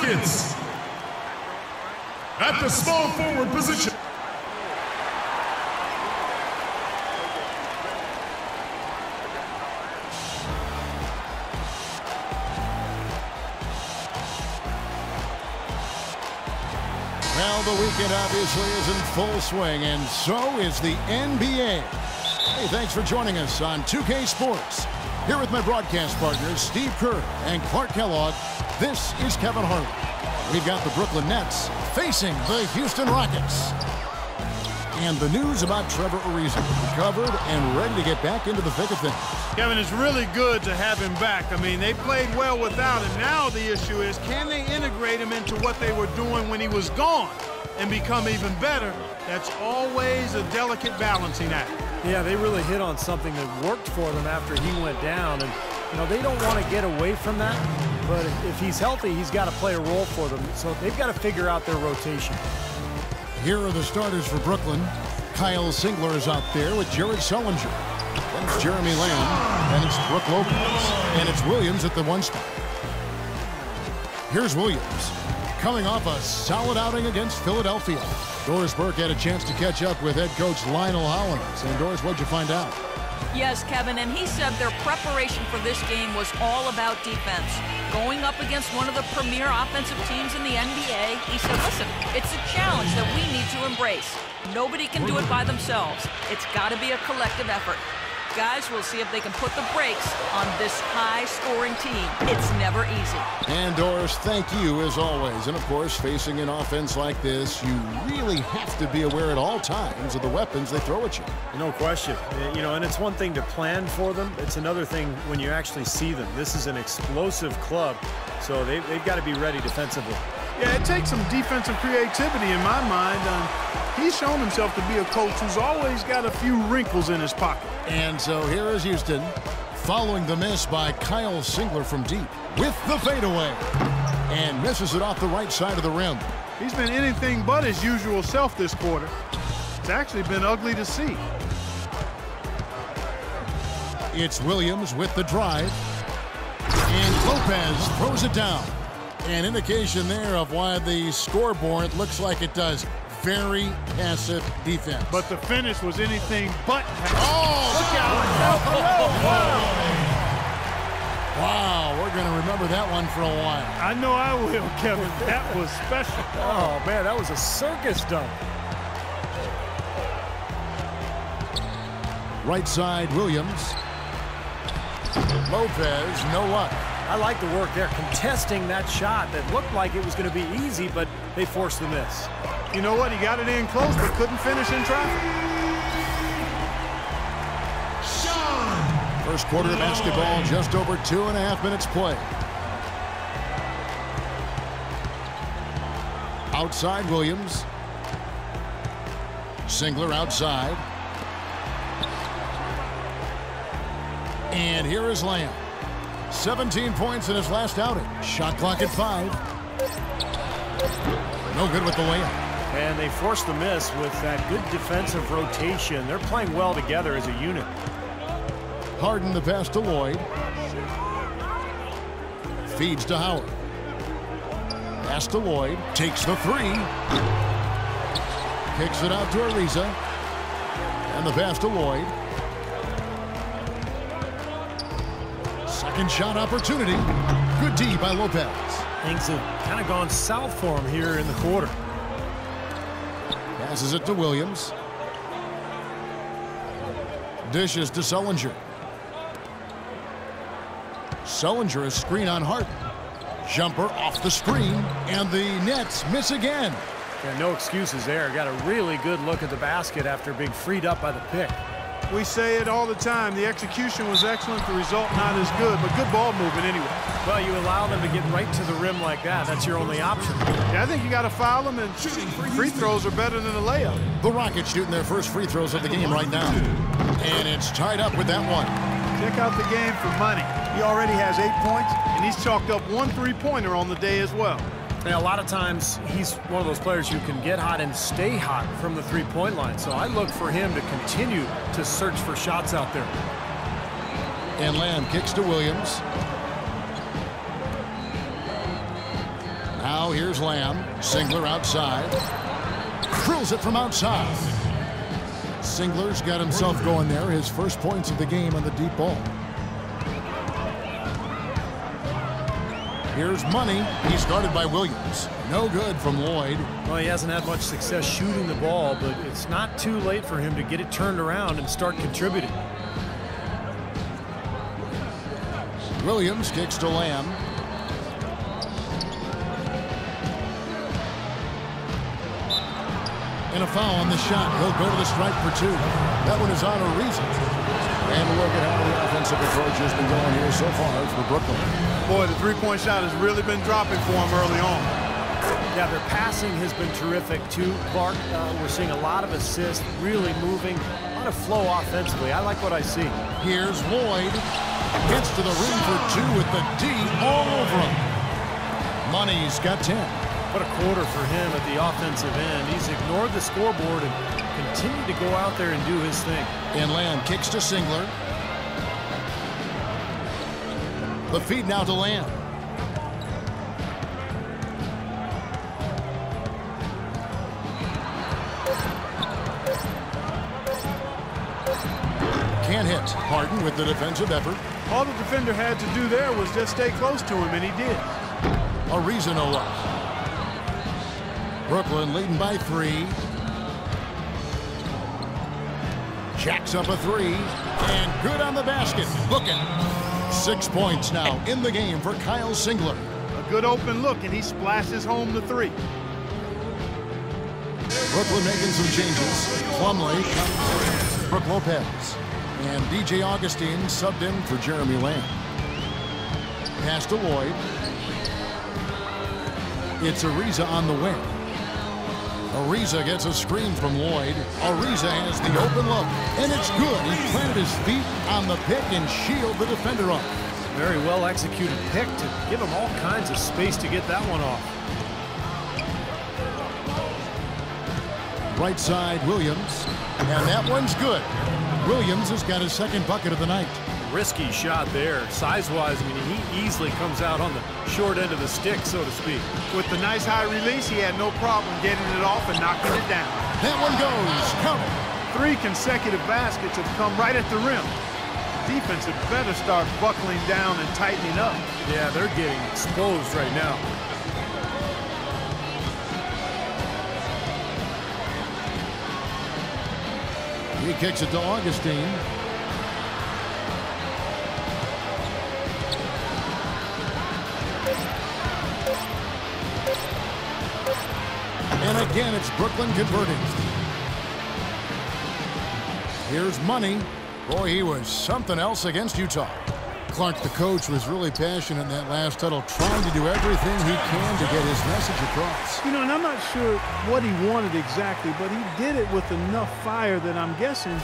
Rockets. At the small forward position. Well, the weekend obviously is in full swing, and so is the NBA. Hey, thanks for joining us on 2K Sports. Here with my broadcast partners, Steve Kerr and Clark Kellogg, this is Kevin Harlan. We've got the Brooklyn Nets facing the Houston Rockets. And the news about Trevor Ariza, recovered and ready to get back into the thick of things. Kevin, it's really good to have him back. I mean, they played well without him. Now the issue is, can they integrate him into what they were doing when he was gone and become even better? That's always a delicate balancing act. Yeah, they really hit on something that worked for them after he went down. And, you know, they don't want to get away from that. But if he's healthy, he's got to play a role for them. So they've got to figure out their rotation. Here are the starters for Brooklyn. Kyle Singler is out there with Jared Sullinger. Then it's Jeremy Lamb. And it's Brook Lopez. And it's Williams at the 1 spot. Here's Williams, coming off a solid outing against Philadelphia. Doris Burke had a chance to catch up with head coach Lionel Hollins. And Doris, what'd you find out? Yes, Kevin, and he said their preparation for this game was all about defense. Going up against one of the premier offensive teams in the NBA, he said, listen, it's a challenge that we need to embrace. Nobody can do it by themselves. It's got to be a collective effort. Guys, we'll see if they can put the brakes on this high-scoring team. It's never easy. And Doris, thank you as always. And of course, facing an offense like this, you really have to be aware at all times of the weapons they throw at you. No question. You know, and it's one thing to plan for them. It's another thing when you actually see them. This is an explosive club, so they've got to be ready defensively. Yeah, it takes some defensive creativity in my mind. He's shown himself to be a coach who's always got a few wrinkles in his pocket. And so here is Houston, following the miss by Kyle Singler from deep with the fadeaway. And misses it off the right side of the rim. He's been anything but his usual self this quarter. It's actually been ugly to see. It's Williams with the drive. And Lopez throws it down. An indication there of why the scoreboard looks like it does. Very passive defense. But the finish was anything but. Oh, look out. Wow, we're going to remember that one for a while. I know I will, Kevin. That was special. Oh, man, that was a circus dunk. Right side, Williams. Lopez, no luck. I like the work there, contesting that shot that looked like it was going to be easy, but they forced the miss. You know what? He got it in close, but couldn't finish in traffic. First quarter of basketball, just over 2.5 minutes play. Outside, Williams. Singler outside. And here is Lamb. 17 points in his last outing. Shot clock at 5. No good with the layup. And they forced the miss with that good defensive rotation. They're playing well together as a unit. Harden the pass to Lloyd. Feeds to Howard. Pass to Lloyd. Takes the 3. Kicks it out to Ariza. And the pass to Lloyd. Second shot opportunity. Good D by Lopez. Things have kind of gone south for him here in the quarter. Passes it to Williams. Dishes to Sullinger. Sullinger is screen on Harden. Jumper off the screen, and the Nets miss again. Yeah, no excuses there. Got a really good look at the basket after being freed up by the pick. We say it all the time. The execution was excellent. The result not as good, but good ball movement anyway. Well, you allow them to get right to the rim like that. That's your only option. Yeah, I think you got to foul them, and free throws are better than a layup. The Rockets shooting their first free throws of the game right now. And it's tied up with that one. Check out the game for money. He already has 8 points, and he's chalked up 1 3-pointer on the day as well. Yeah, a lot of times he's one of those players who can get hot and stay hot from the three-point line. So I look for him to continue to search for shots out there. And Lamb kicks to Williams. Now Now here's Lamb. Singler outside. Drills it from outside. Singler's got himself going there. His first points of the game on the deep ball. Here's Money. He's guarded by Williams. No good from Lloyd. Well, he hasn't had much success shooting the ball, but it's not too late for him to get it turned around and start contributing. Williams kicks to Lamb. And a foul on the shot. He'll go to the stripe for 2. That one is on Ariza. And look at how the offensive approach has been going here so far for Brooklyn. Boy, the three-point shot has really been dropping for him early on. Yeah, their passing has been terrific too, Clark. We're seeing a lot of assists, really moving, a lot of flow offensively. I like what I see. Here's Lloyd. Gets to the rim for 2 with the D all over him. Money's got 10. What a quarter for him at the offensive end. He's ignored the scoreboard and continued to go out there and do his thing. And Lamb kicks to Singler. The feed now to Lamb. Can't hit. Harden with the defensive effort. All the defender had to do there was just stay close to him, and he did. Ariza no luck. Brooklyn leading by 3. Jacks up a 3. And good on the basket. Looking. 6 points now in the game for Kyle Singler. A good open look, and he splashes home the 3. Brooklyn making some changes. Plumlee comes in. Brook Lopez. And DJ Augustine subbed in for Jeremy Lamb. Pass to Lloyd. It's Ariza on the wing. Ariza gets a screen from Lloyd. Ariza has the open look, and it's good. He planted his feet on the pick and shielded the defender up. Very well executed pick to give him all kinds of space to get that one off. Right side, Williams. And that one's good. Williams has got his second bucket of the night. Risky shot there. Size-wise, I mean, he easily comes out on the short end of the stick, so to speak. With the nice high release, he had no problem getting it off and knocking it down. That one goes. Count it. 3 consecutive baskets have come right at the rim. Defense had better start buckling down and tightening up. Yeah, they're getting exposed right now. He kicks it to Augustine. And again, it's Brooklyn converting. Here's Money. Boy, he was something else against Utah. Clark, the coach, was really passionate in that last huddle, trying to do everything he can to get his message across. You know, and I'm not sure what he wanted exactly, but he did it with enough fire that I'm guessing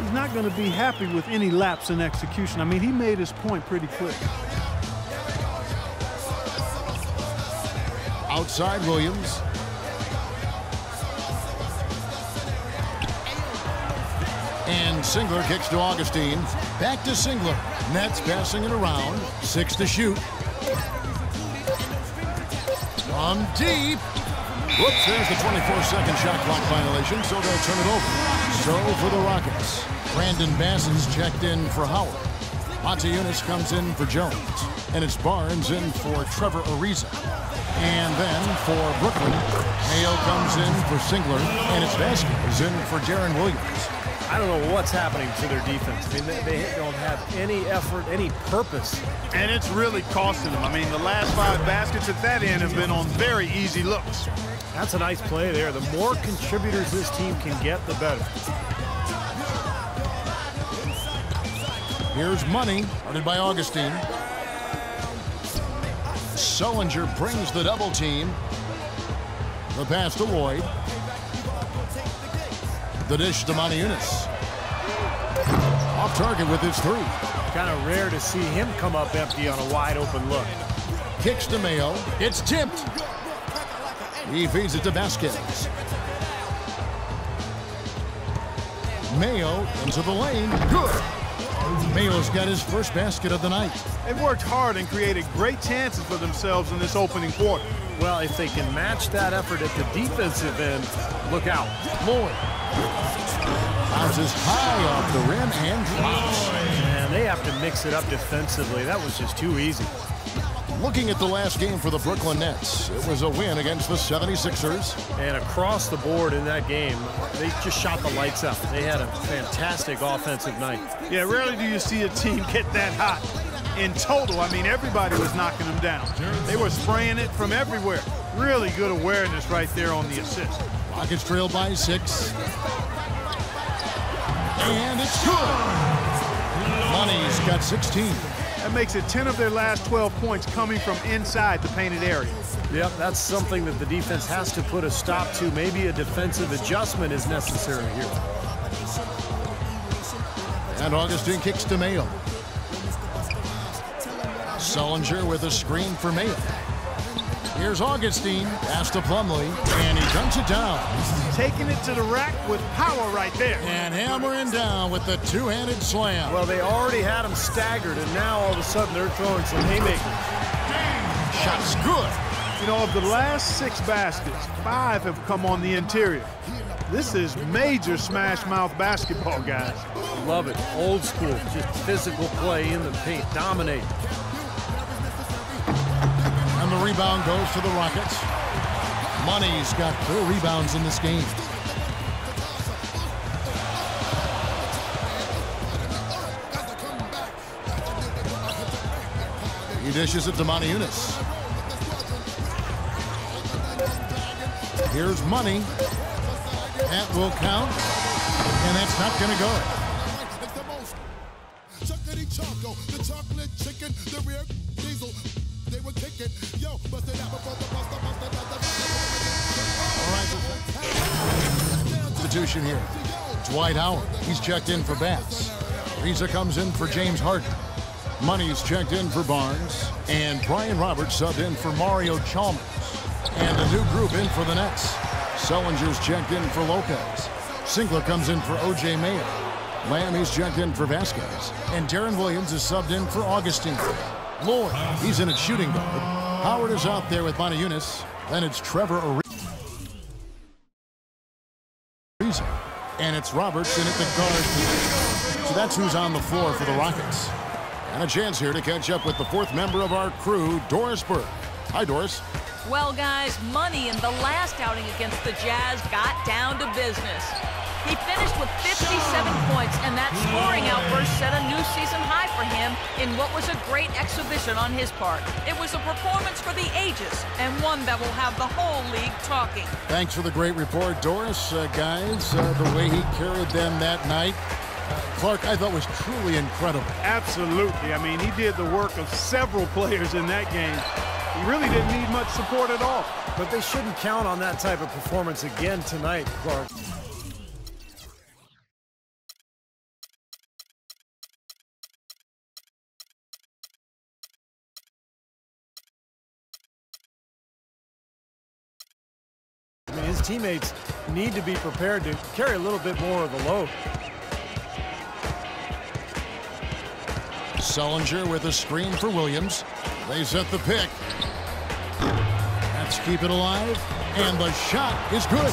he's not going to be happy with any lapse in execution. I mean, he made his point pretty clear. Outside Williams. And Singler kicks to Augustine. Back to Singler. Nets passing it around. 6 to shoot. From deep. Whoops, there's the 24-second shot clock violation, so they'll turn it over. So for the Rockets, Brandon Bassett's checked in for Howard. Montejunas comes in for Jones. And it's Barnes in for Trevor Ariza. And then for Brooklyn, Hale comes in for Singler. And it's Vasquez in for Deron Williams. I don't know what's happening to their defense. I mean, they don't have any effort, any purpose. And it's really costing them. I mean, the last 5 baskets at that end have been on very easy looks. That's a nice play there. The more contributors this team can get, the better. Here's Money, guarded by Augustine. Sullinger brings the double team. The pass to Lloyd. The dish to Montejunas. Off target with his 3. Kind of rare to see him come up empty on a wide open look. Kicks to Mayo. It's tipped. He feeds it to Vasquez. Mayo into the lane. Good. Mayo's got his first basket of the night. They've worked hard and created great chances for themselves in this opening quarter. Well, if they can match that effort at the defensive end, look out. Lloyd bounces high off the rim and drops. Man, they have to mix it up defensively. That was just too easy. Looking at the last game for the Brooklyn Nets, it was a win against the 76ers. And across the board in that game, they just shot the lights out. They had a fantastic offensive night. Yeah, rarely do you see a team get that hot. In total, I mean, everybody was knocking them down. They were spraying it from everywhere. Really good awareness right there on the assist. Rockets trail by 6. And it's good. Money's got 16. That makes it 10 of their last 12 points coming from inside the painted area. Yep, that's something that the defense has to put a stop to. Maybe a defensive adjustment is necessary here. And Augustine kicks to Mayo. Sullinger with a screen for Mayo. Here's Augustine, pass to Plumlee, and he dunks it down. Taking it to the rack with power right there. And hammering down with the two-handed slam. Well, they already had him staggered, and now all of a sudden they're throwing some haymakers. Shot's good. You know, of the last 6 baskets, 5 have come on the interior. This is major smash-mouth basketball, guys. Love it. Old school, just physical play in the paint, dominate. And the rebound goes to the Rockets. Money's got 4 rebounds in this game. He dishes it to Moniunas. Here's Money. That will count. And that's not going to go. The chocolate chicken, the rear diesel. They were kicking. Yo, bust it out before the Substitution here. Dwight Howard. He's checked in for Bass. Riza comes in for James Harden. Money's checked in for Barnes. And Brian Roberts subbed in for Mario Chalmers. And a new group in for the Nets. Sullinger's checked in for Lopez. Sinkler comes in for O.J. Mayo. Lamb, he's checked in for Vasquez. And Darren Williams is subbed in for Augustine. Lloyd, he's in at shooting guard. Howard is out there with Moniunas. Then it's Trevor Ariza. And it's Roberts in at the guard position. So that's who's on the floor for the Rockets. And a chance here to catch up with the 4th member of our crew, Doris Burke. Hi, Doris. Well, guys, Money in the last outing against the Jazz got down to business. He finished with 57 points, and that scoring outburst set a new season high for him in what was a great exhibition on his part. It was a performance for the ages, and one that will have the whole league talking. Thanks for the great report, Doris. Guys, the way he carried them that night, Clark, I thought was truly incredible. Absolutely. I mean, he did the work of several players in that game. He really didn't need much support at all. But they shouldn't count on that type of performance again tonight, Clark. I mean, his teammates need to be prepared to carry a little bit more of the load. Sullinger with a screen for Williams. They set the pick. Let's keep it alive. And the shot is good.